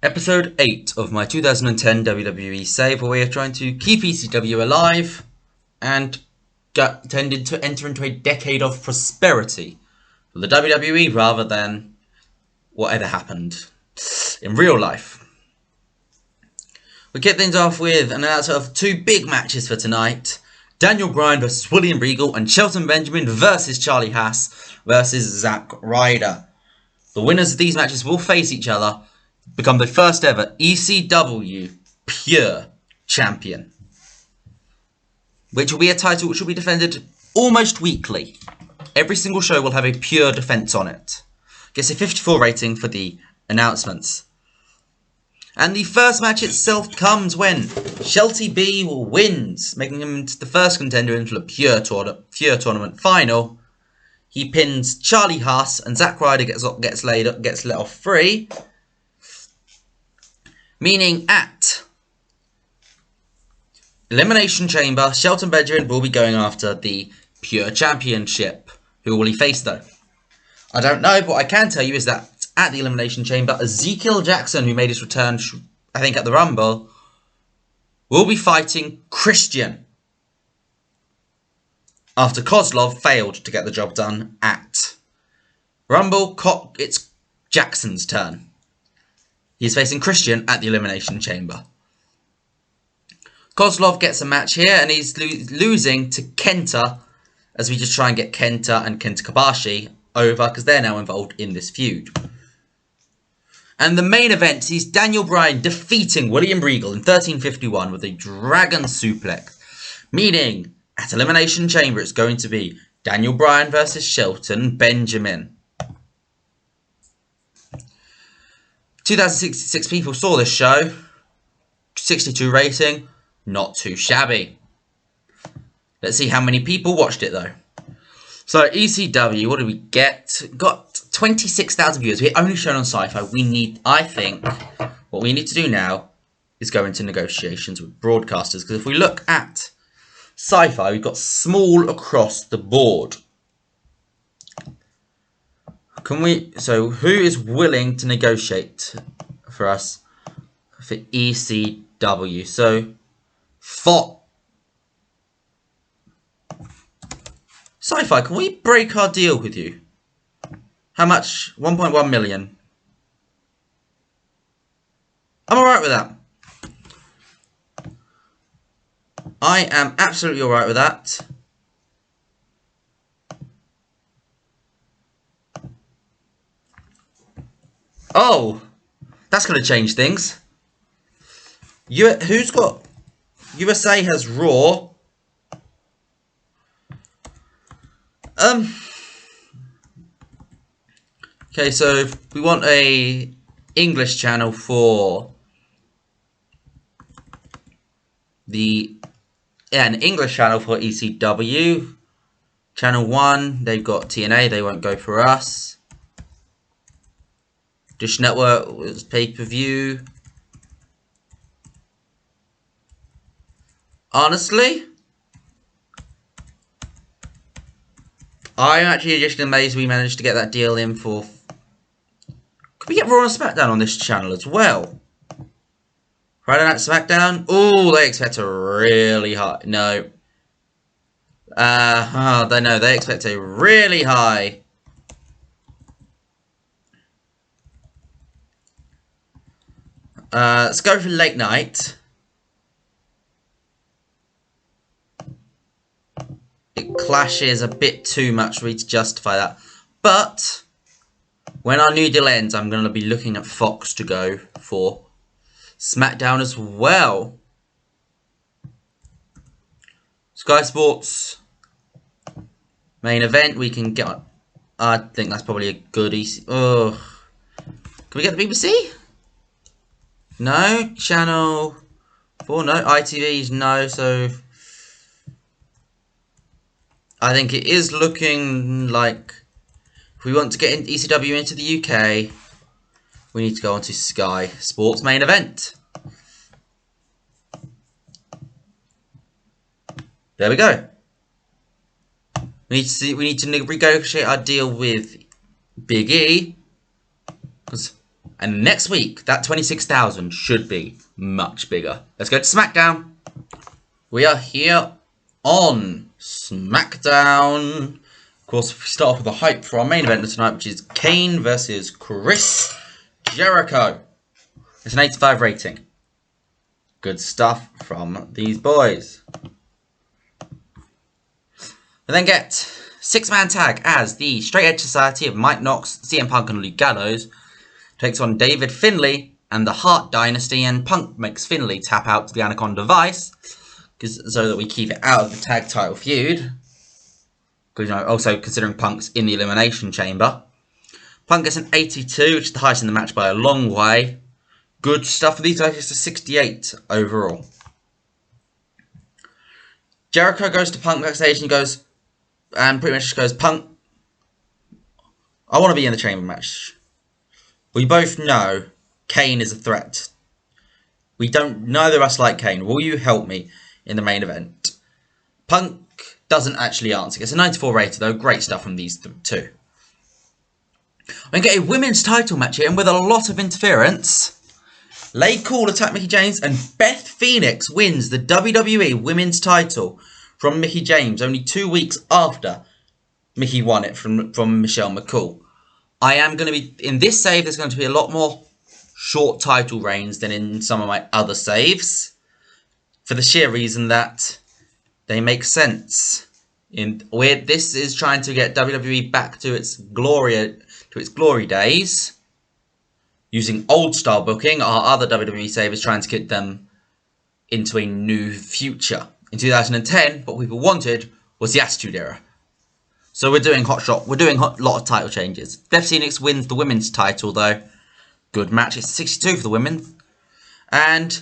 Episode 8 of my 2010 WWE save, where we are trying to keep ECW alive and tended to enter into a decade of prosperity for the WWE rather than whatever happened in real life. We kick things off with an announcement of two big matches for tonight. Daniel Bryan versus William Regal and Shelton Benjamin versus Charlie Haas versus Zack Ryder. The winners of these matches will face each other, become the first ever ECW Pure Champion, which will be a title which will be defended almost weekly. Every single show will have a pure defense on it. Gets a 54 rating for the announcements. And the first match itself comes when Shelty B wins, making him the first contender into the Pure Tournament final. He pins Charlie Haas and Zack Ryder gets let off free. Meaning at Elimination Chamber, Shelton Benjamin will be going after the Pure Championship. Who will he face though? I don't know, but what I can tell you is that at the Elimination Chamber, Ezekiel Jackson, who made his return, I think, at the Rumble, will be fighting Christian after Kozlov failed to get the job done at Rumble. It's Jackson's turn. He's facing Christian at the Elimination Chamber. Kozlov gets a match here, and he's losing to Kenta, as we just try and get Kenta and Kenta Kobashi over, because they're now involved in this feud. And the main event sees Daniel Bryan defeating William Regal in 1351 with a Dragon Suplex. Meaning, at Elimination Chamber, it's going to be Daniel Bryan versus Shelton Benjamin. 2,066 people saw this show. 62 rating. Not too shabby. Let's see how many people watched it though. So ECW, what did we get? Got 26,000 viewers. We're only shown on Sci-Fi. I think, what we need to do now is go into negotiations with broadcasters. Because if we look at Sci-Fi, we've got small across the board. So who is willing to negotiate for us for ECW? So, Sci-Fi, can we break our deal with you? How much? 1.1 million. I'm alright with that. I am absolutely alright with that. Oh, that's going to change things. Who's got... USA has Raw. Okay, so we want a English channel for an English channel for ECW. Channel 1, they've got TNA, they won't go for us. Dish Network was pay-per-view. Honestly, I'm actually just amazed we managed to get that deal in for... Could we get Raw and SmackDown on this channel as well? Friday Night SmackDown? Oh, they expect a really high... No. They expect a really high... let's go for late night. It clashes a bit too much for me to justify that. But when our new deal ends, I'm going to be looking at Fox to go for SmackDown as well. Sky Sports main event, we can get... I think that's probably a good EC... Can we get the BBC? No. Channel 4, no. ITV's no, so... I think it is looking like if we want to get ECW into the UK, we need to go on to Sky Sports main event. There we go. We need to negotiate our deal with Big E, because And next week, that 26,000 should be much bigger. Let's go to SmackDown. We are here on SmackDown. Of course, we start off with the hype for our main event of tonight, which is Kane versus Chris Jericho. It's an 85 rating. Good stuff from these boys. We then get 6-man tag as the Straight Edge Society of Mike Knox, CM Punk and Luke Gallows takes on David Finlay and the Hart Dynasty, and Punk makes Finlay tap out to the Anaconda Vice so that we keep it out of the tag title feud. Because, also considering Punk's in the Elimination Chamber. Punk gets an 82, which is the highest in the match by a long way. Good stuff for these guys. It's a 68 overall. Jericho goes to Punk backstage and goes, and pretty much just goes, Punk, I want to be in the Chamber match. We both know Kane is a threat. Neither of us like Kane. Will you help me in the main event? Punk doesn't actually answer. It's a 94 rated though. Great stuff from these two. We get a women's title match here, and with a lot of interference. Lay Cool attack Mickie James, and Beth Phoenix wins the WWE Women's title from Mickie James only 2 weeks after Mickie won it from Michelle McCool. I am going to be, in this save, there's going to be a lot more short title reigns than in some of my other saves. For the sheer reason that they make sense. This is trying to get WWE back to its glory days. Using old style booking, our other WWE save is trying to get them into a new future. In 2010, what people wanted was the Attitude Era. So we're doing hot shot. We're doing a lot of title changes. Beth Phoenix wins the women's title though. Good match. It's 62 for the women. And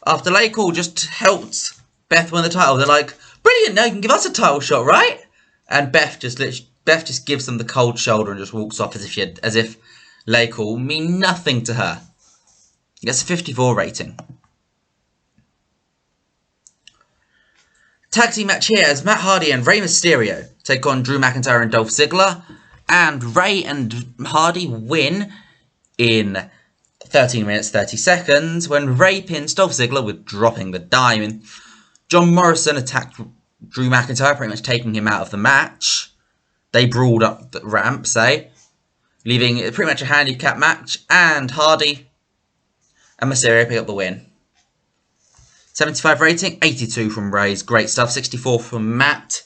after Lay Cool just helped Beth win the title, they're like, brilliant, now you can give us a title shot, right? And Beth just gives them the cold shoulder and just walks off as if Lay Cool mean nothing to her. Gets a 54 rating. Tag team match here as Matt Hardy and Rey Mysterio take on Drew McIntyre and Dolph Ziggler. And Rey and Hardy win in 13 minutes 30 seconds when Rey pins Dolph Ziggler with dropping the diamond. John Morrison attacked Drew McIntyre, pretty much taking him out of the match. They brawled up the ramp, leaving it pretty much a handicap match, and Hardy and Mysterio pick up the win. 75 rating, 82 from Rey's. Great stuff. 64 from Matt.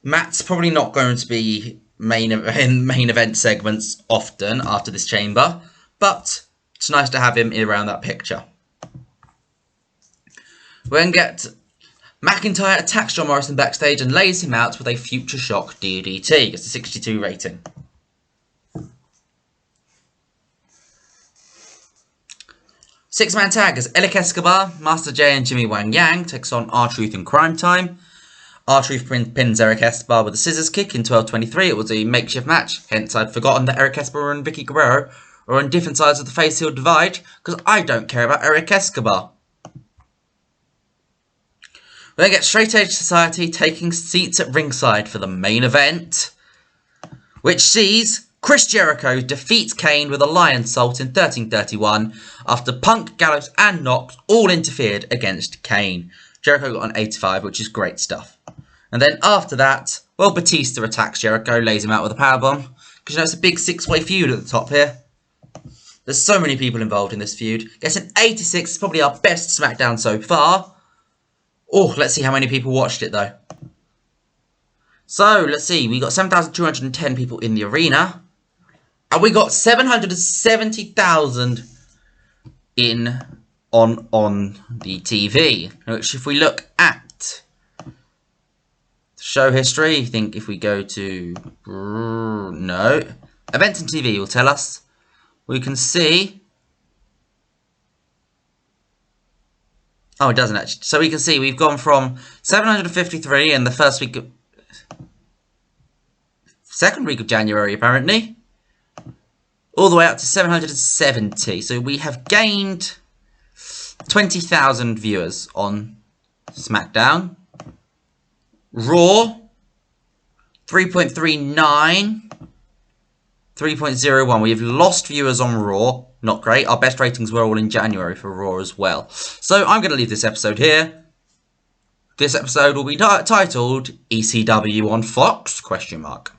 Matt's probably not going to be in main event segments often after this chamber, but it's nice to have him around that picture. We then get McIntyre attacks John Morrison backstage and lays him out with a Future Shock DDT. Gets a 62 rating. Six-man tag as Elick Escobar, Master J and Jimmy Wang Yang takes on R-Truth in Crime Time. R-Truth pins Eric Escobar with a scissors kick in 12:23. It was a makeshift match, hence I'd forgotten that Eric Escobar and Vicky Guerrero are on different sides of the face-heel divide, because I don't care about Eric Escobar. We then get Straight Edge Society taking seats at ringside for the main event, which sees Chris Jericho defeats Kane with a Lion Salt in 13:31 after Punk, Gallows and Knox all interfered against Kane. Jericho got an 85, which is great stuff. And then after that, well, Batista attacks Jericho, lays him out with a powerbomb. Because it's a big six-way feud at the top here. There's so many people involved in this feud. Gets an 86, it's probably our best SmackDown so far. Oh, let's see how many people watched it though. So, let's see, we got 7,210 people in the arena. And we got 770,000 on the TV. Which, if we look at show history, I think if we go to events and TV will tell us. We can see. Oh, it doesn't actually. So we can see we've gone from 753 in the second week of January apparently, all the way up to 770. So we have gained 20,000 viewers on SmackDown. Raw, 3.39. 3.01. We've lost viewers on Raw. Not great. Our best ratings were all in January for Raw as well. So I'm going to leave this episode here. This episode will be titled ECW on Fox? Question mark.